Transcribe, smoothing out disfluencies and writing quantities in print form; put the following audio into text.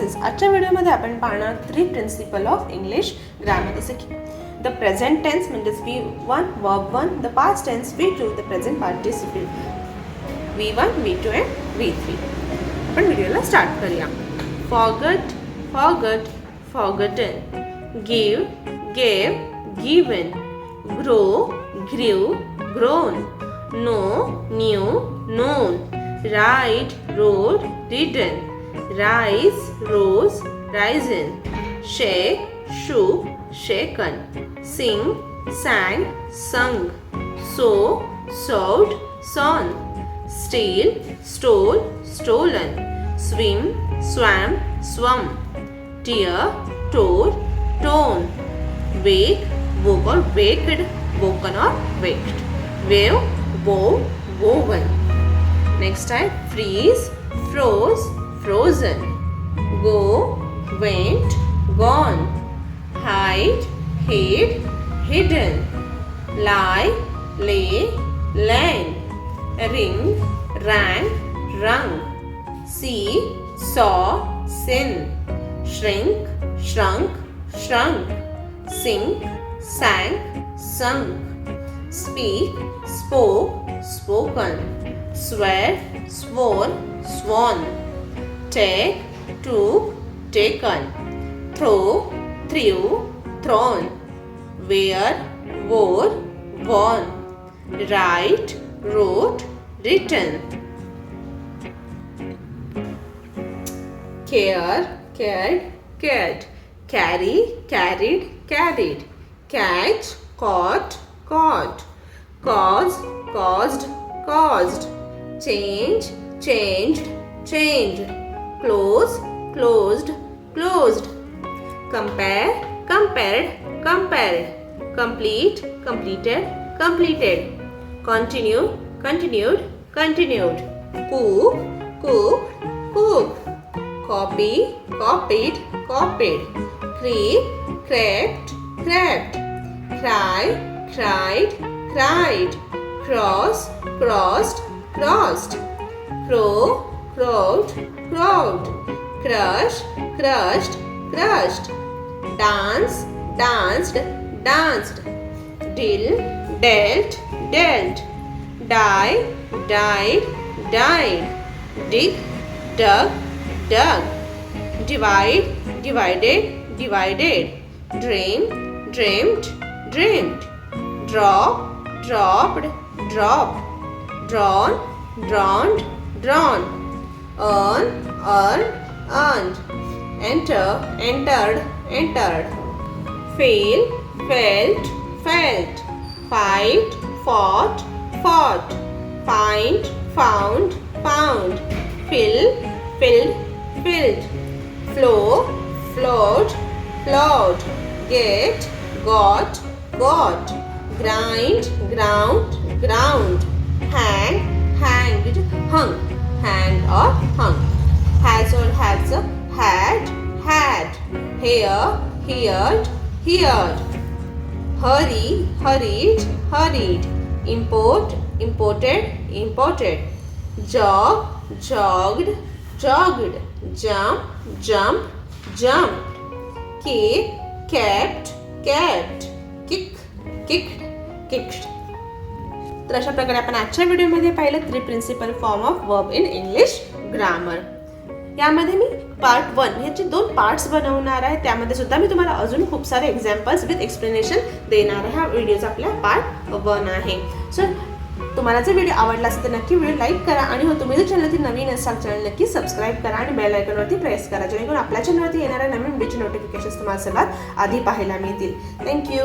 Classes. आजच्या व्हिडिओमध्ये आपण पाहणार 3 प्रिन्सिपल ऑफ इंग्लिश ग्रामर. जसे की द प्रेझेंट टेन्स म्हणजेच V1 verb 1, the past tense V2, the present participle V1, V2 and V3. आपण व्हिडिओला स्टार्ट करूया. Forgot, forgot, forgotten. Give, gave, given. Grow, grew, grown. Know, knew, known. Ride, rode, ridden. Rise, rose, risen. Shake, shook, shaken. Sing, sang, sung. Sow, sowed, sown. Steal, stole, stolen. Swim, swam, swum. Tear, tore, torn. Wake, woke or waked, woken or waked. Wave, wove, woven. Next time, freeze, froze, frozen. Go, went, gone. Hide, hid, hidden. Lie, lay, lain. Ring, rang, rung. See, saw, sin. Shrink, shrunk, shrunk. Sink, sank, sunk. Speak, spoke, spoken. Swear, swore, sworn. Take, took, taken. Throw, threw, thrown. Wear, wore, worn. Write, wrote, written. Care, cared, cared. Carry, carried, carried. Catch, caught, caught. Cause, caused, caused. Change, changed, changed. Close, closed, closed. Compare, compared, compared. Complete, completed, completed. Continue, continued, continued. Cook, cooked, cooked. Copy, copied, copied. Creep, crept, crept. Cry, cried, cried. Cross, crossed, crossed. Crow, crowed, crowed. Crush, crushed, crushed. Dance, danced, danced. Deal, dealt, dealt. Die, died, died. Dig, dug, dug. Divide, divided, divided. Dream, dreamed, dreamed. Drop, dropped, dropped. Drawn, drawned, drawn. Earn, earned, earned. Enter, entered, entered. Fail, felt, felt. Fight, fought, fought. Find, found, found. Fill, filled, filled. Flow, flowed, flowed. Get, got, got. Grind, ground, ground. Hang, hanged, hung. Hanged or hung. Has or has, had, had. Hear, heard, heard. Hurry, hurried, hurried. Import, imported, imported. Jog, jogged, jogged. Jump, jumped, jumped. Keep, kept, kept. Kick, kicked, kicked. तर अशा प्रकारे आपण आजच्या व्हिडिओमध्ये पाहिलं 3 principal form of verb in English grammar. यामध्ये मी part 1 ह्याचे 2 पार्ट्स बनवणार आहे. त्यामध्ये सुद्धा मी तुम्हाला अजून खूप सारे एक्झाम्पल्स विथ एक्सप्लेनेशन देणार आहे. हा व्हिडिओचा आपला पार्ट 1 आहे. सो तुम्हाला जर व्हिडिओ आवडला असेल तर नक्की व्हिडिओ लाईक करा आणि हो तुम्ही जर चॅनलवरती नवीन असाल चॅनल नक्की सबस्क्राईब करा आणि बेल आयकॉनवरती प्रेस करा जेणेकरून आपल्या चॅनलवरती येणाऱ्या नवीन व्हिडिओचे नोटिफिकेशन्स तुम्हाला सर्वात आधी पाहायला मिळतील. थँक्यू.